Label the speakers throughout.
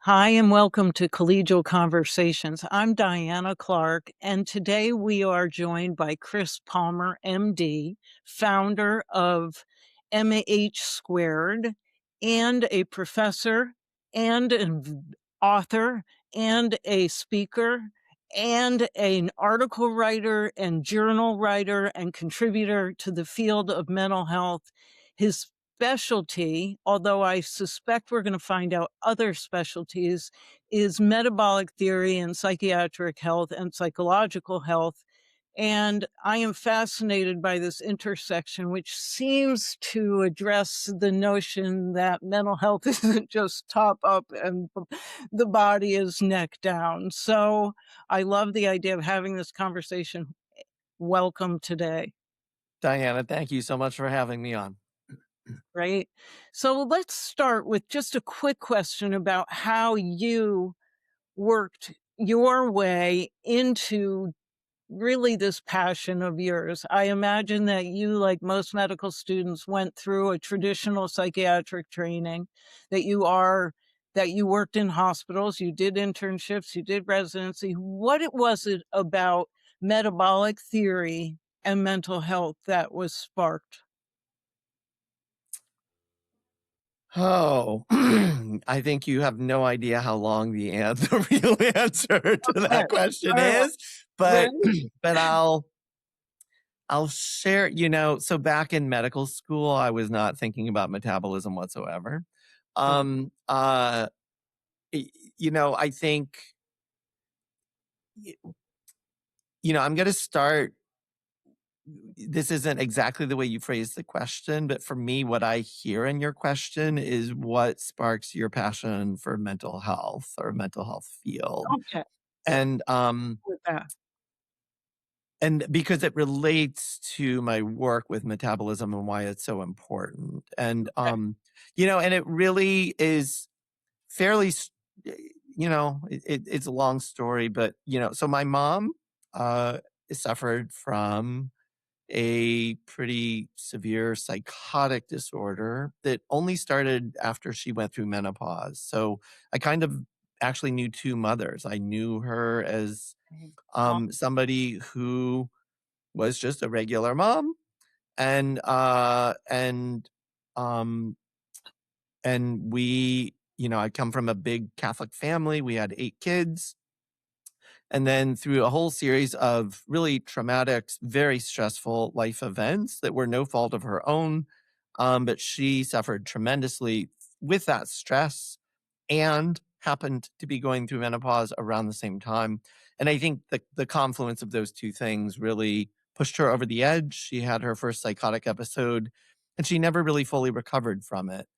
Speaker 1: Hi, and welcome to Collegial Conversations. I'm Diana Clark, and today we are joined by Chris Palmer, MD, founder of MH Squared, and a professor, and an author, and a speaker, and an article writer, and journal writer, and contributor to the field of mental health. His specialty, although I suspect we're going to find out other specialties, is metabolic theory and psychiatric health and psychological health. And I am fascinated by this intersection, which seems to address the notion that mental health isn't just top up and the body is neck down. So I love the idea of having this conversation. Welcome today.
Speaker 2: Diana, thank you so much for having me on.
Speaker 1: Right? So let's start with just a quick question about how you worked your way into really this passion of yours. I imagine that you, like most medical students, went through a traditional psychiatric training, that you worked in hospitals, you did internships, you did residency. What was it about metabolic theory and mental health that was sparked?
Speaker 2: Oh, I think you have no idea how long the real answer to
Speaker 1: Okay.
Speaker 2: that question
Speaker 1: All right.
Speaker 2: is, but
Speaker 1: Ready?
Speaker 2: but I'll share, so back in medical school, I was not thinking about metabolism whatsoever.
Speaker 1: Sure.
Speaker 2: I think I'm going to start. This isn't exactly the way you phrased the question, but for me, what I hear in your question is what sparks your passion for mental health or mental health field.
Speaker 1: Okay.
Speaker 2: And
Speaker 1: With that.
Speaker 2: and because it relates to my work with metabolism and why it's so important. And
Speaker 1: Okay.
Speaker 2: and it really is fairly it's a long story, but so my mom suffered from a pretty severe psychotic disorder that only started after she went through menopause. So I kind of actually knew two mothers. I knew her as
Speaker 1: Oh,
Speaker 2: somebody who was just a regular mom, and um and we, I come from a big Catholic family. We had 8 kids. And then through a whole series of really traumatic, very stressful life events that were no fault of her own, but she suffered tremendously with that stress and happened to be going through menopause around the same time. And I think the confluence of those two things really pushed her over the edge. She had her first psychotic episode and she never really fully recovered from it.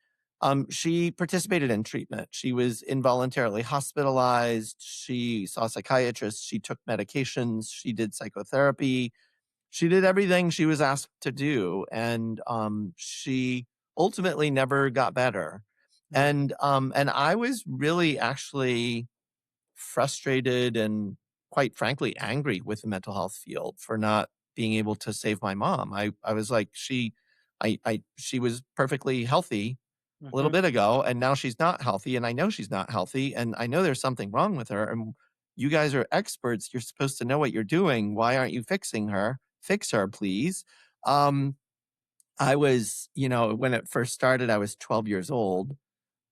Speaker 2: She participated in treatment. She was involuntarily hospitalized. She saw psychiatrists. She took medications. She did psychotherapy. She did everything she was asked to do. And she ultimately never got better. And I was really actually frustrated and quite frankly angry with the mental health field for not being able to save my mom. I was like, she was perfectly healthy a little
Speaker 1: mhm.
Speaker 2: bit ago, and now she's not healthy, and I know she's not healthy, and I know there's something wrong with her, and you guys are experts. You're supposed to know what you're doing. Why aren't you fixing her? Fix her, please. Um, I was, when it first started, I was 12 years old.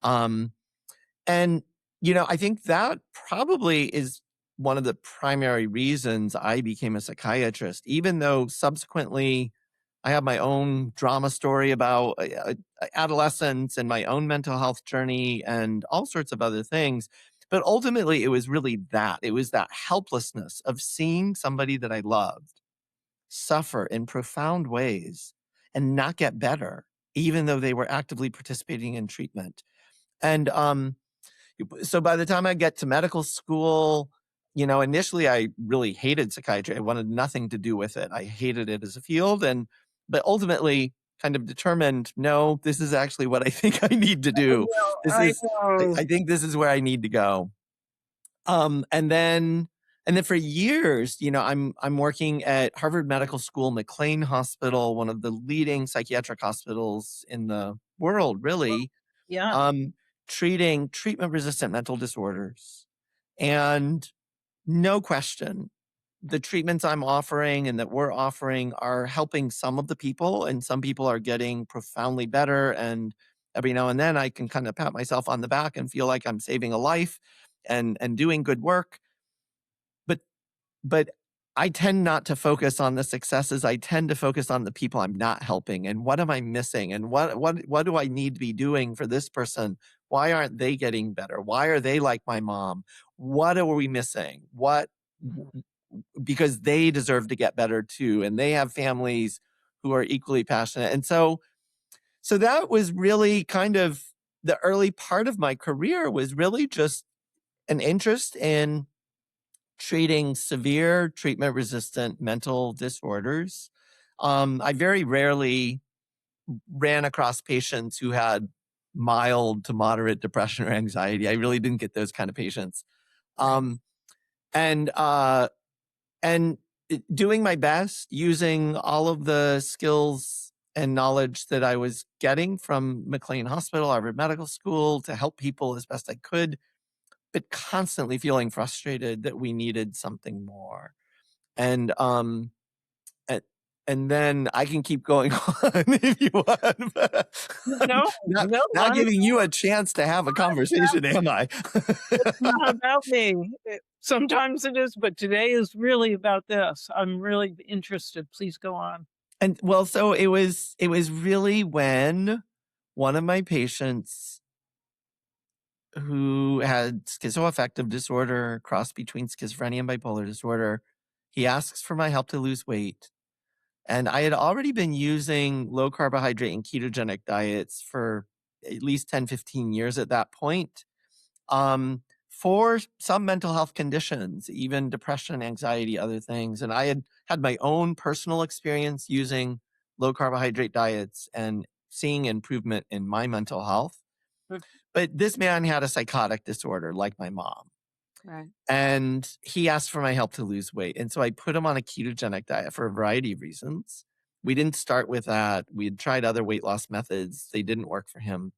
Speaker 2: Um, and, I think that probably is one of the primary reasons I became a psychiatrist, even though subsequently I have my own drama story about adolescence and my own mental health journey and all sorts of other things. But ultimately, it was really that. It was that helplessness of seeing somebody that I loved suffer in profound ways and not get better, even though they were actively participating in treatment. And so by the time I get to medical school, initially I really hated psychiatry. I wanted nothing to do with it. I hated it as a field, but ultimately kind of determined, no, this is actually what I think I need to
Speaker 1: I
Speaker 2: do.
Speaker 1: know,
Speaker 2: This
Speaker 1: I
Speaker 2: is,
Speaker 1: know.
Speaker 2: I think this is where I need to go. Um, and then, and then for years, I'm working at Harvard Medical School, McLean Hospital, one of the leading psychiatric hospitals in the world, really.
Speaker 1: Yeah.
Speaker 2: Um, treating treatment-resistant mental disorders. And no question, the treatments I'm offering and that we're offering are helping some of the people, and some people are getting profoundly better. And every now and then I can kind of pat myself on the back and feel like I'm saving a life and doing good work. But but I tend not to focus on the successes. I tend to focus on the people I'm not helping and what am I missing and what do I need to be doing for this person? Why aren't they getting better? Why are they like my mom? What are we missing? What because they deserve to get better too, and they have families who are equally passionate. And so that was really kind of the early part of my career, was really just an interest in treating severe treatment resistant mental disorders. I very rarely ran across patients who had mild to moderate depression or anxiety. I really didn't get those kind of patients.
Speaker 1: Right.
Speaker 2: Um, and and doing my best, using all of the skills and knowledge that I was getting from McLean Hospital, Harvard Medical School, to help people as best I could, but constantly feeling frustrated that we needed something more. And and, and then I can keep going on if you want. But I'm
Speaker 1: No,
Speaker 2: not
Speaker 1: no,
Speaker 2: not
Speaker 1: I'm
Speaker 2: giving you a chance to have a conversation, am I?
Speaker 1: not about me. Sometimes it is, but today is really about this. I'm really interested. Please go on.
Speaker 2: And well, so it was really when one of my patients who had schizoaffective disorder, cross between schizophrenia and bipolar disorder, he asks for my help to lose weight. And I had already been using low carbohydrate and ketogenic diets for at least 10, 15 years at that point. For some mental health conditions, even depression, anxiety, other things. And I had had my own personal experience using low carbohydrate diets and seeing improvement in my mental health.
Speaker 1: Mm.
Speaker 2: But this man had a psychotic disorder like my mom.
Speaker 1: Right.
Speaker 2: And he asked for my help to lose weight. And so I put him on a ketogenic diet for a variety of reasons. We didn't start with that. We had tried other weight loss methods, they didn't work for him.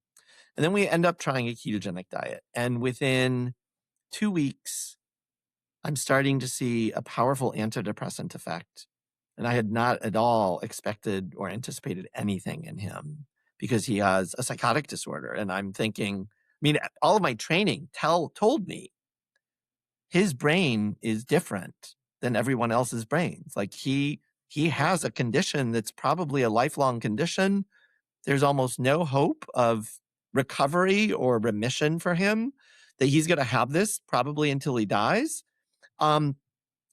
Speaker 2: And then we end up trying a ketogenic diet. And within 2 weeks, I'm starting to see a powerful antidepressant effect. And I had not at all expected or anticipated anything in him because he has a psychotic disorder. And I'm thinking, I mean, all of my training told me his brain is different than everyone else's brains. Like he has a condition that's probably a lifelong condition. There's almost no hope of recovery or remission for him, that he's going to have this probably until he dies. Um,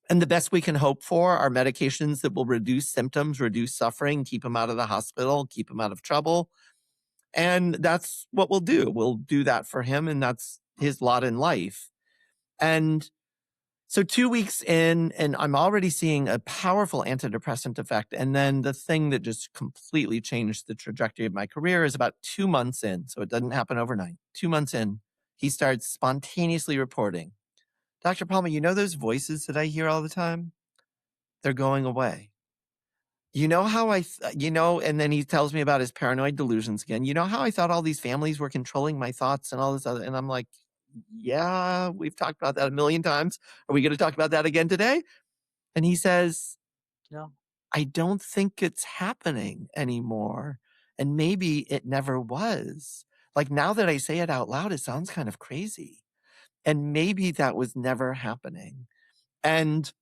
Speaker 2: and the best we can hope for are medications that will reduce symptoms, reduce suffering, keep him out of the hospital, keep him out of trouble. And that's what we'll do. We'll do that for him, and that's his lot in life. And so 2 weeks in, and I'm already seeing a powerful antidepressant effect. And then the thing that just completely changed the trajectory of my career is about 2 months in. So it doesn't happen overnight. 2 months in, he starts spontaneously reporting, Dr. Palmer, you know those voices that I hear all the time? They're going away. You know how and then he tells me about his paranoid delusions again. You know how I thought all these families were controlling my thoughts and all this other, and I'm like, yeah, we've talked about that a million times. Are we going to talk about that again today? And he says,
Speaker 1: No.
Speaker 2: I don't think it's happening anymore. And maybe it never was. Like, now that I say it out loud, it sounds kind of crazy. And maybe that was never happening. And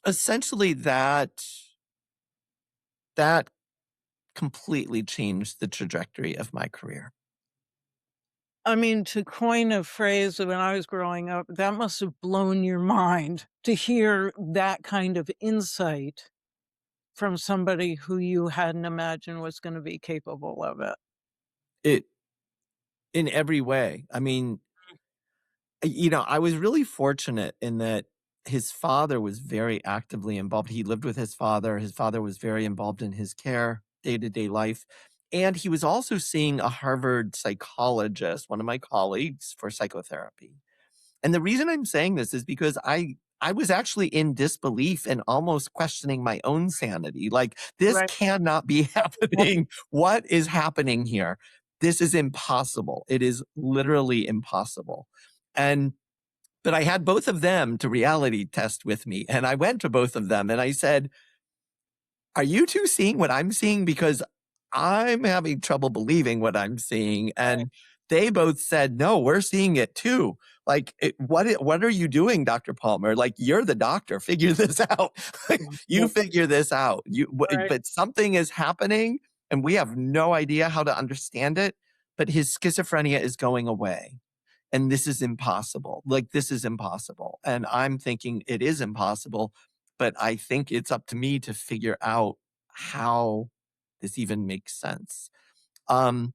Speaker 2: essentially that completely changed the trajectory of my career.
Speaker 1: I mean, to coin a phrase of when I was growing up, that must have blown your mind to hear that kind of insight from somebody who you hadn't imagined was gonna be capable of it.
Speaker 2: It in every way. I mean, I was really fortunate in that his father was very actively involved. He lived with his father. His father was very involved in his care, day-to-day life. And he was also seeing a Harvard psychologist, one of my colleagues, for psychotherapy. And the reason I'm saying this is because I was actually in disbelief and almost questioning my own sanity. Like, this
Speaker 1: Right.
Speaker 2: cannot be happening. What is happening here? This is impossible. It is literally impossible. And but I had both of them to reality test with me. And I went to both of them and I said, are you two seeing what I'm seeing? Because I'm having trouble believing what I'm seeing.
Speaker 1: Right.
Speaker 2: And they both said, no, we're seeing it too. Like, what are you doing, Dr. Palmer? Like, you're the doctor. Figure this out. Like, you
Speaker 1: Well,
Speaker 2: figure this out.
Speaker 1: right.
Speaker 2: But something is happening and we have no idea how to understand it. But his schizophrenia is going away. And this is impossible. Like, this is impossible. And I'm thinking it is impossible, but I think it's up to me to figure out how this even makes sense. Um,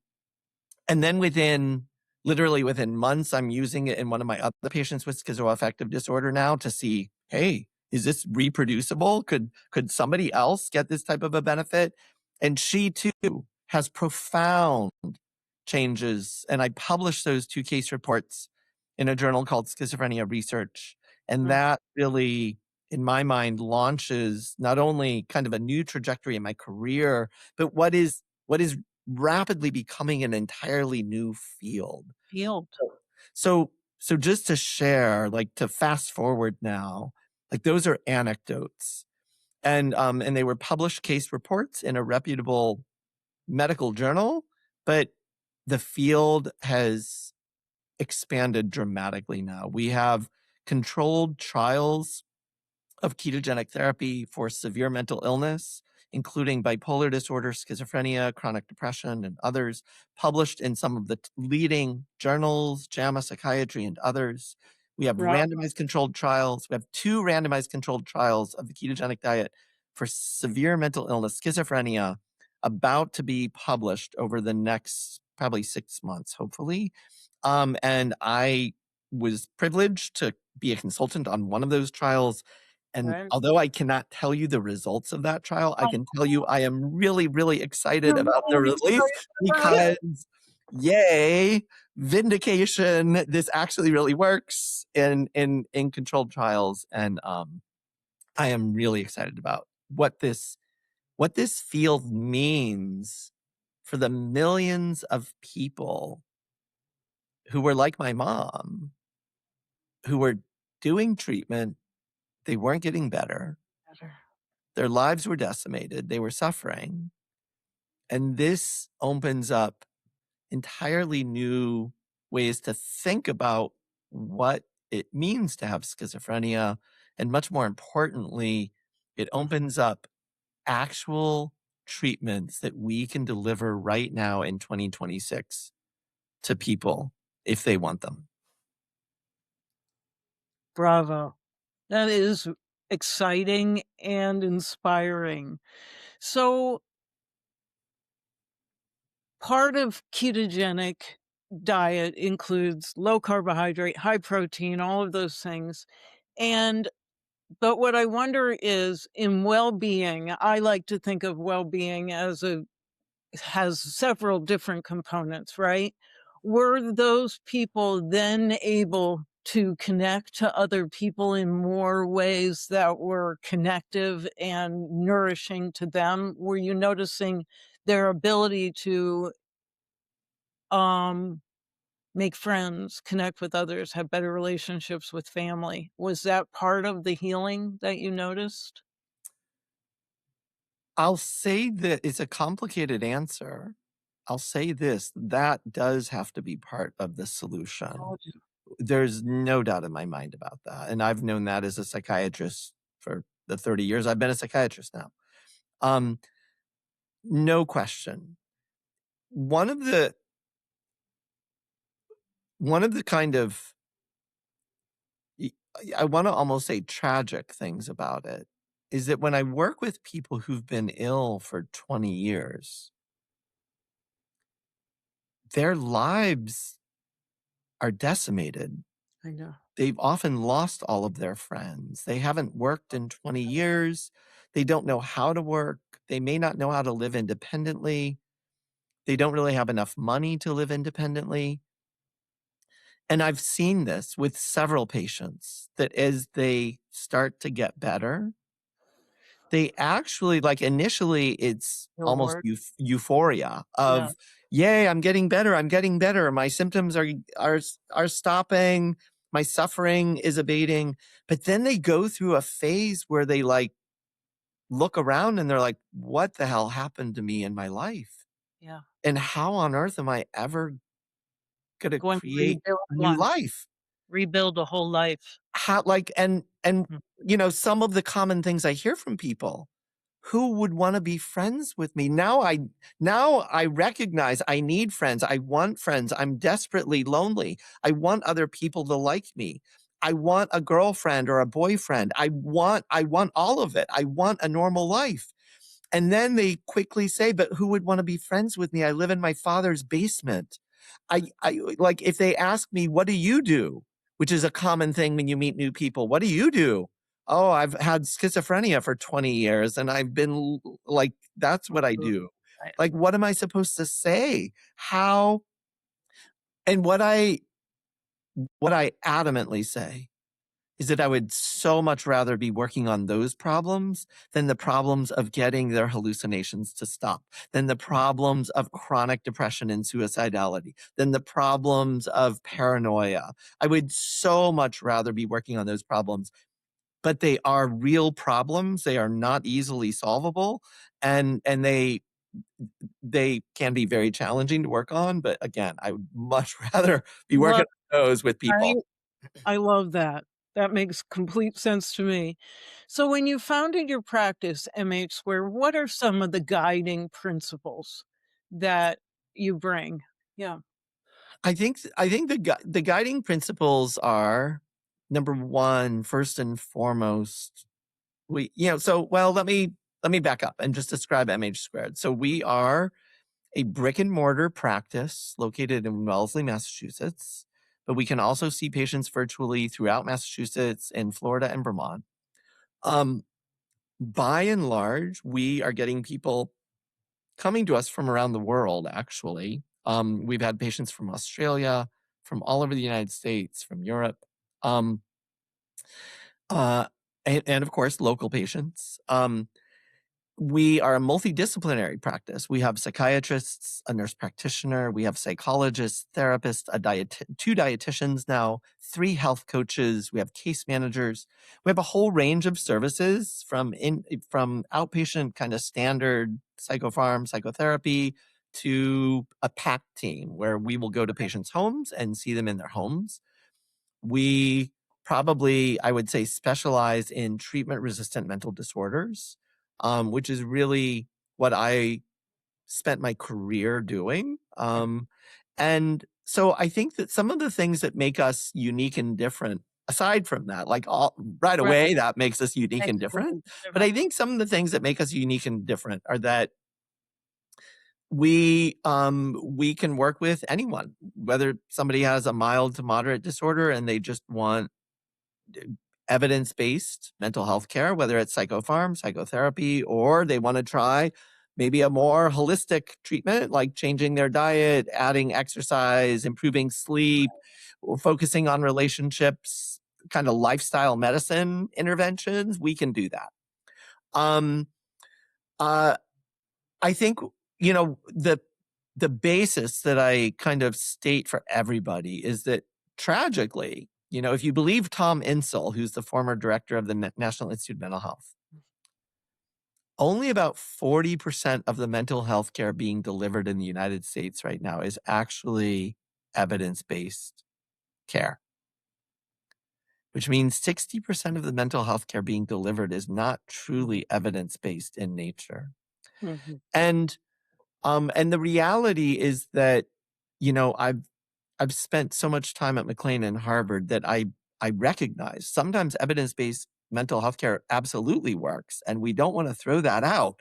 Speaker 2: and then literally within months, I'm using it in one of my other patients with schizoaffective disorder now to see, hey, is this reproducible? Could somebody else get this type of a benefit? And she too has profound changes. And I published those 2 case reports in a journal called Schizophrenia Research. And
Speaker 1: Mm,
Speaker 2: that really, in my mind, launches not only kind of a new trajectory in my career, but what is rapidly becoming an entirely new field.
Speaker 1: field.
Speaker 2: So just to share, like to fast forward now, like those are anecdotes. And they were published case reports in a reputable medical journal, but the field has expanded dramatically now. We have controlled trials of ketogenic therapy for severe mental illness, including bipolar disorder, schizophrenia, chronic depression, and others, published in some of the leading journals, JAMA Psychiatry, and others. We have
Speaker 1: Bravo.
Speaker 2: randomized controlled trials. We have 2 randomized controlled trials of the ketogenic diet for severe mental illness, schizophrenia, about to be published over the next probably 6 months, hopefully. And I was privileged to be a consultant on one of those trials. And
Speaker 1: Right.
Speaker 2: although I cannot tell you the results of that trial, I
Speaker 1: Oh,
Speaker 2: can tell you I am really, really excited
Speaker 1: you're
Speaker 2: about the
Speaker 1: really
Speaker 2: release
Speaker 1: excited about it.
Speaker 2: because, yay, vindication. This actually really works in controlled trials, and I am really excited about what this field means for the millions of people who were like my mom, who were doing treatment, they weren't getting better. Their lives were decimated. They were suffering. And this opens up entirely new ways to think about what it means to have schizophrenia. And much more importantly, it
Speaker 1: Mm,
Speaker 2: opens up actual treatments that we can deliver right now in 2026 to people if they want them.
Speaker 1: bravo. That is exciting and inspiring. So, part of ketogenic diet includes low carbohydrate, high protein, all of those things. And but what I wonder is in well-being, I like to think of well-being as has several different components, right? Were those people then able to connect to other people in more ways that were connective and nourishing to them? Were you noticing their ability to um, make friends, connect with others, have better relationships with family? Was that part of the healing that you noticed?
Speaker 2: I'll say that it's a complicated answer. I'll say this, that does have to be part of the solution.
Speaker 1: Oh, d
Speaker 2: There's no doubt in my mind about that, and I've known that as a psychiatrist for the 30 years I've been a psychiatrist now. Um, no question. One of the kind of y I wanna almost say tragic things about it is that when I work with people who've been ill for 20 years, their lives are decimated.
Speaker 1: I know.
Speaker 2: They've often lost all of their friends. They haven't worked in 20 years. They don't know how to work. They may not know how to live independently. They don't really have enough money to live independently. And I've seen this with several patients that as they start to get better, they actually like initially it's almost
Speaker 1: Reward.
Speaker 2: euphoria
Speaker 1: Yeah,
Speaker 2: of yay, I'm getting better, I'm getting better. My symptoms are stopping, my suffering is abating. But then they go through a phase where they like look around and they're like, what the hell happened to me in my life?
Speaker 1: yeah.
Speaker 2: And how on earth am I ever going to
Speaker 1: Going to
Speaker 2: create
Speaker 1: rebuild
Speaker 2: a new
Speaker 1: one,
Speaker 2: life?
Speaker 1: rebuild a whole life.
Speaker 2: How like and
Speaker 1: Mm.
Speaker 2: some of the common things I hear from people, who would want to be friends with me? Now I recognize I need friends. I want friends. I'm desperately lonely. I want other people to like me. I want a girlfriend or a boyfriend. I want all of it. I want a normal life. And then they quickly say, but who would want to be friends with me? I live in my father's basement. I like if they ask me, what do you do? Which is a common thing when you meet new people. What do you do? Oh, I've had schizophrenia for 20 years and I've been like, that's what I
Speaker 1: Ooh,
Speaker 2: do.
Speaker 1: right.
Speaker 2: Like, what am I supposed to say? How? And what I adamantly say is that I would so much rather be working on those problems than the problems of getting their hallucinations to stop, than the problems of chronic depression and suicidality, than the problems of paranoia. I would so much rather be working on those problems, but they are real problems. They are not easily solvable, and they can be very challenging to work on. But again, I would much rather be working
Speaker 1: Love,
Speaker 2: on those with people.
Speaker 1: right? I love that. That makes complete sense to me. So when you founded your practice, MH Square, what are some of the guiding principles that you bring? Yeah.
Speaker 2: I think the guiding principles are number one, first and foremost, let me back up and just describe MH squared. So we are a brick and mortar practice located in Wellesley, Massachusetts, but we can also see patients virtually throughout Massachusetts and Florida and Vermont. Um, by and large, we are getting people coming to us from around the world, actually. We've had patients from Australia, from all over the United States, from Europe, um, uh, and of course, local patients. We are a multidisciplinary practice. We have psychiatrists, a nurse practitioner, we have psychologists, therapists, two dietitians now, three health coaches, we have case managers. We have a whole range of services from outpatient kind of standard psychopharm, psychotherapy to a PAC team where we will go to patients' homes and see them in their homes. We probably, I would say, specialize in treatment-resistant mental disorders, which is really what I spent my career doing. And so I think that some of the things that make us unique and different, aside from that, like all right
Speaker 1: Right.
Speaker 2: away, that makes us unique and
Speaker 1: Makes a
Speaker 2: different.
Speaker 1: huge
Speaker 2: But I
Speaker 1: difference.
Speaker 2: think some of the things that make us unique and different are that we can work with anyone, whether somebody has a mild to moderate disorder and they just want evidence-based mental health care, whether it's psychopharm, psychotherapy, or they want to try maybe a more holistic treatment like changing their diet, adding exercise, improving sleep, or focusing on relationships, kind of lifestyle medicine interventions. We can do that. Um, uh, I think the basis that I kind of state for everybody is that tragically, if you believe Tom Insel, who's the former director of the National Institute of Mental Health, only about 40% of the mental health care being delivered in the United States right now is actually evidence-based care, which means 60% of the mental health care being delivered is not truly evidence-based in nature.
Speaker 1: Mhm.
Speaker 2: And and the reality is that, I've spent so much time at McLean and Harvard that I recognize sometimes evidence-based mental health care absolutely works, and we don't want to throw that out.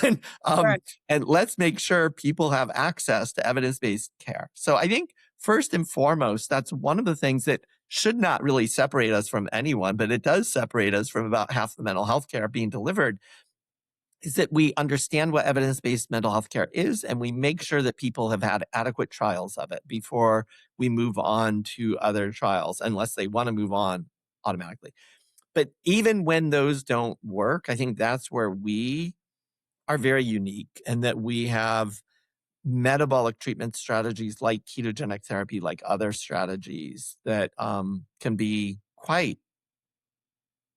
Speaker 2: and,
Speaker 1: Right.
Speaker 2: and let's make sure people have access to evidence-based care. So I think first and foremost, that's one of the things that should not really separate us from anyone, but it does separate us from about half the mental health care being delivered is that we understand what evidence-based mental health care is, and we make sure that people have had adequate trials of it before we move on to other trials, unless they want to move on automatically. But even when those don't work, I think that's where we are very unique, and that we have metabolic treatment strategies like ketogenic therapy, like other strategies that can be quite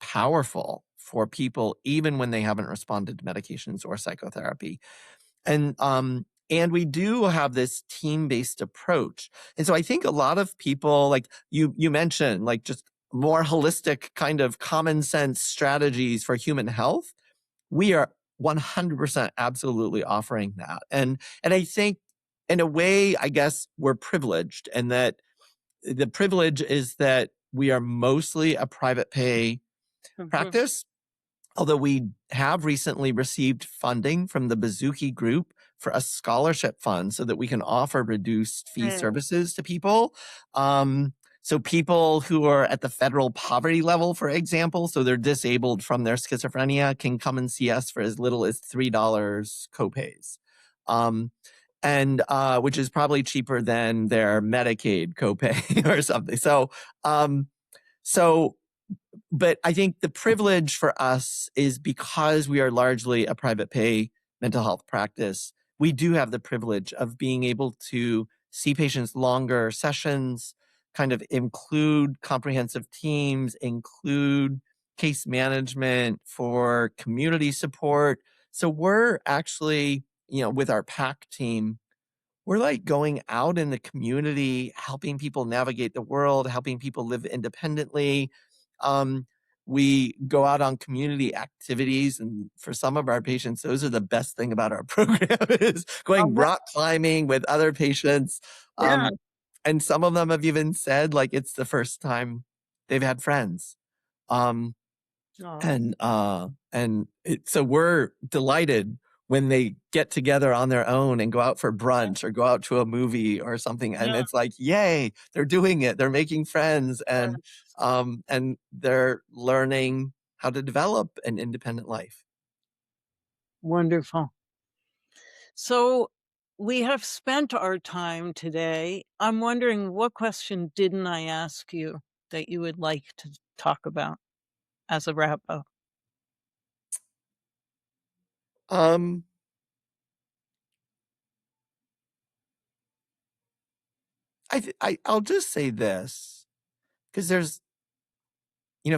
Speaker 2: powerful for people, even when they haven't responded to medications or psychotherapy. And we do have this team-based approach. And so I think a lot of people, like you mentioned, like just more holistic kind of common sense strategies for human health. We are 100% absolutely offering that. And I think in a way, I guess we're privileged, and that the privilege is that we are mostly a private pay
Speaker 1: Mhm.
Speaker 2: practice. Although we have recently received funding from the Bazooki Group for a scholarship fund so that we can offer reduced fee
Speaker 1: Hey,
Speaker 2: services to people. So people who are at the federal poverty level, for example, so they're disabled from their schizophrenia, can come and see us for as little as $3 copays. Um, and which is probably cheaper than their Medicaid copay or something. Um, so but I think the privilege for us is because we are largely a private pay mental health practice. We do have the privilege of being able to see patients longer sessions, kind of include comprehensive teams, include case management for community support. So we're actually, with our PAC team, we're like going out in the community, helping people navigate the world, helping people live independently. Um, we go out on community activities, and for some of our patients, those are the best thing about our program is
Speaker 1: I
Speaker 2: going
Speaker 1: bet.
Speaker 2: rock climbing with other patients.
Speaker 1: Yeah.
Speaker 2: And some of them have even said like it's the first time they've had friends. Um,
Speaker 1: Oh,
Speaker 2: and so we're delighted when they get together on their own and go out for
Speaker 1: yeah,
Speaker 2: brunch or go out to a movie or something, and
Speaker 1: yeah,
Speaker 2: it's like, yay, they're doing it, they're making friends,
Speaker 1: yes.
Speaker 2: and they're learning how to develop an independent life.
Speaker 1: Wonderful. So we have spent our time today. I'm wondering, what question didn't I ask you that you would like to talk about as a wrap up?
Speaker 2: um I'll just say this, because there's,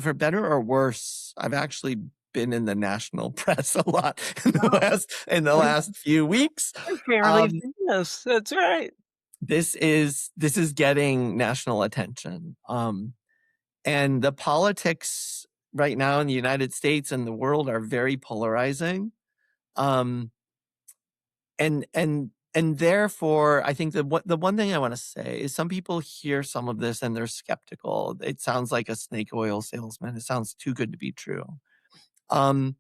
Speaker 2: for better or worse, I've actually been in the national press a lot
Speaker 1: Oh,
Speaker 2: in the last few weeks.
Speaker 1: I'm fairly
Speaker 2: Um,
Speaker 1: famous. That's right.
Speaker 2: this is getting national attention. And the politics right now in the United States and the world are very polarizing. Um, and therefore, I think that the one thing I want to say is some people hear some of this and they're skeptical. It sounds like a snake oil salesman. It sounds too good to be true. Um,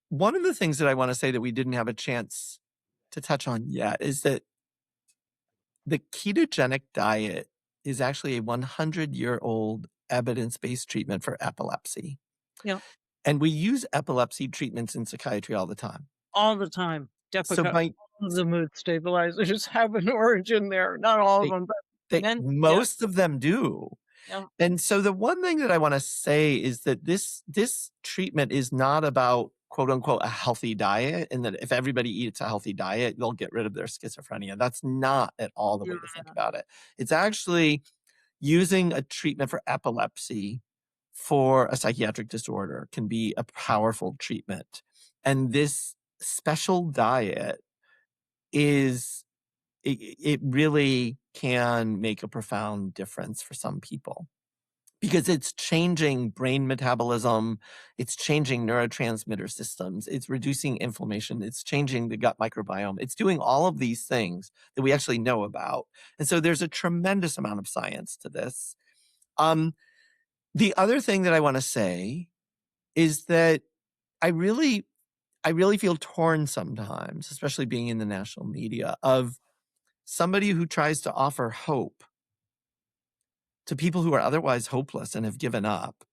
Speaker 2: One of the things that I want to say that we didn't have a chance to touch on yet is that the ketogenic diet is actually a 100-year-old evidence-based treatment for epilepsy.
Speaker 1: Yeah,
Speaker 2: And we use epilepsy treatments in psychiatry all the time.
Speaker 1: all the time.
Speaker 2: So
Speaker 1: Depakote,
Speaker 2: by
Speaker 1: all of the mood stabilizers have an origin there. Not all of
Speaker 2: they,
Speaker 1: them, but
Speaker 2: they
Speaker 1: then, yeah,
Speaker 2: most of them do.
Speaker 1: yeah,
Speaker 2: And so the one thing that I want to say is that this treatment is not about quote unquote a healthy diet, and that if everybody eats a healthy diet, they'll get rid of their schizophrenia. That's not at all the way to think
Speaker 1: yeah.
Speaker 2: about it. It's actually using a treatment for epilepsy for a psychiatric disorder can be a powerful treatment. And this special diet is it really can make a profound difference for some people, because it's changing brain metabolism, it's changing neurotransmitter systems, it's reducing inflammation, it's changing the gut microbiome. It's doing all of these things that we actually know about. And so there's a tremendous amount of science to this. Um, the other thing that I want to say is that I really I really feel torn sometimes, especially being in the national media, of somebody who tries to offer hope to people who are otherwise hopeless and have given up,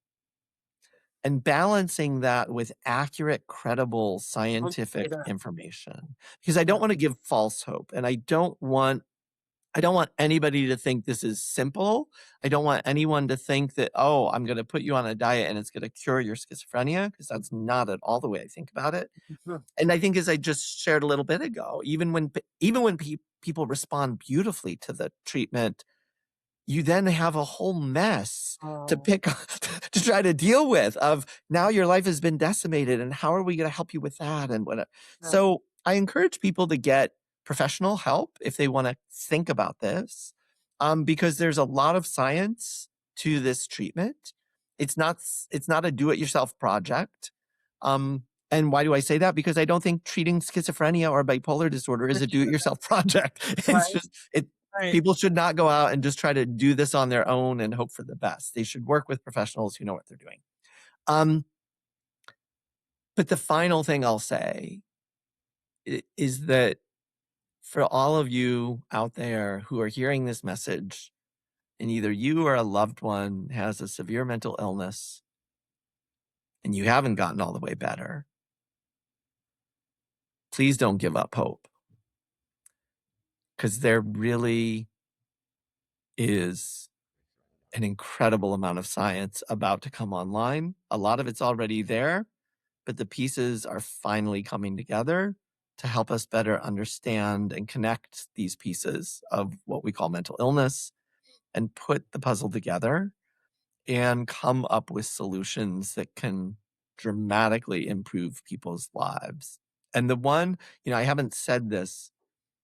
Speaker 2: and balancing that with accurate, credible
Speaker 1: Don't say
Speaker 2: scientific
Speaker 1: that.
Speaker 2: information. Because I don't
Speaker 1: Yeah,
Speaker 2: want to give false hope, and I don't want I don't want anybody to think this is simple. I don't want anyone to think that, oh, I'm going to put you on a diet and it's going to cure your schizophrenia, because that's not at all the way I think about it.
Speaker 1: Mhm.
Speaker 2: And I think, as I just shared a little bit ago, even when people respond beautifully to the treatment, you then have a whole mess to
Speaker 1: Oh,
Speaker 2: pick to try to deal with, of now your life has been decimated, and how are we going to help you with that, and what.
Speaker 1: right.
Speaker 2: So I encourage people to get professional help if they want to think about this, because there's a lot of science to this treatment. It's not a do-it-yourself project. And why do I say that? Because I don't think treating schizophrenia or bipolar disorder
Speaker 1: For
Speaker 2: is a
Speaker 1: sure.
Speaker 2: do-it-yourself project. It's
Speaker 1: Right,
Speaker 2: just it
Speaker 1: right.
Speaker 2: People should not go out and just try to do this on their own and hope for the best. They should work with professionals who know what they're doing. Um, but the final thing I'll say is that for all of you out there who are hearing this message, and either you or a loved one has a severe mental illness and you haven't gotten all the way better, please don't give up hope, because there really is an incredible amount of science about to come online. A lot of it's already there, but the pieces are finally coming together to help us better understand and connect these pieces of what we call mental illness, and put the puzzle together and come up with solutions that can dramatically improve people's lives. And I haven't said this,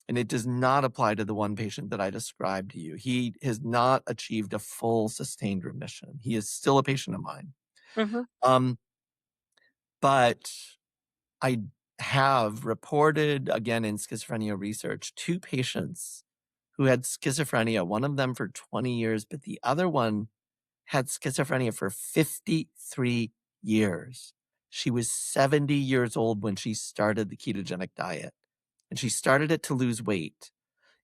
Speaker 2: and it does not apply to the one patient that I described to you. He has not achieved a full sustained remission. He is still a patient of mine.
Speaker 1: Mhm.
Speaker 2: Um, but I have reported, again, in schizophrenia research, two patients who had schizophrenia, one of them for 20 years, but the other one had schizophrenia for 53 years. She was 70 years old when she started the ketogenic diet, and she started it to lose weight.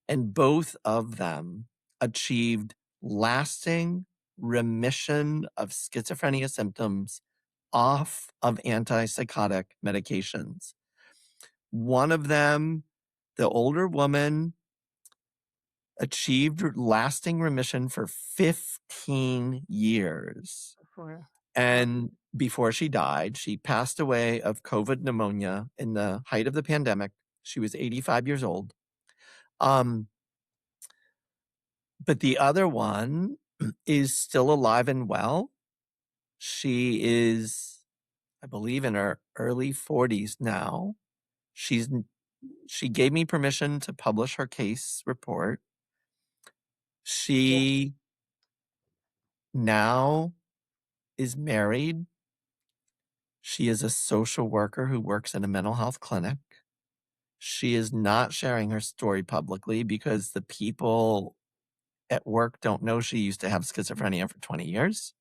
Speaker 2: And both of them achieved lasting remission of schizophrenia symptoms off of antipsychotic medications. One of them, the older woman, achieved lasting remission for 15 years.
Speaker 1: For
Speaker 2: And before she died, she passed away of COVID pneumonia in the height of the pandemic. She was 85 years old. Um, but the other one is still alive and well. She is, I believe, in her early 40s now. She's she gave me permission to publish her case report.
Speaker 1: yeah.
Speaker 2: She now is married. She is a social worker who works in a mental health clinic. She is not sharing her story publicly because the people at work don't know she used to have schizophrenia for 20 years.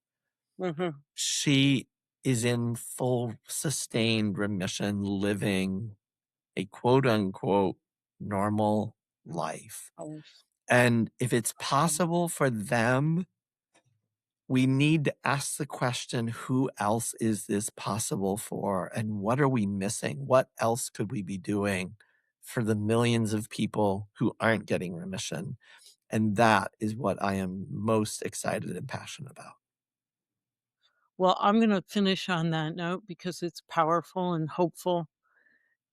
Speaker 1: Mhm.
Speaker 2: She is in full sustained remission, living a quote unquote normal life.
Speaker 1: Always.
Speaker 2: And if it's possible for them, we need to ask the question, who else is this possible for? And what are we missing? What else could we be doing for the millions of people who aren't getting remission? And that is what I am most excited and passionate about.
Speaker 1: Well, I'm gonna finish on that note because it's powerful and hopeful.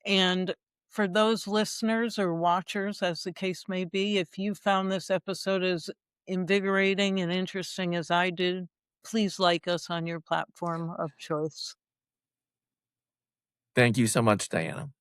Speaker 1: And for those listeners or watchers, as the case may be, if you found this episode as invigorating and interesting as I did, please like us on your platform of choice.
Speaker 2: Thank you so much, Diana.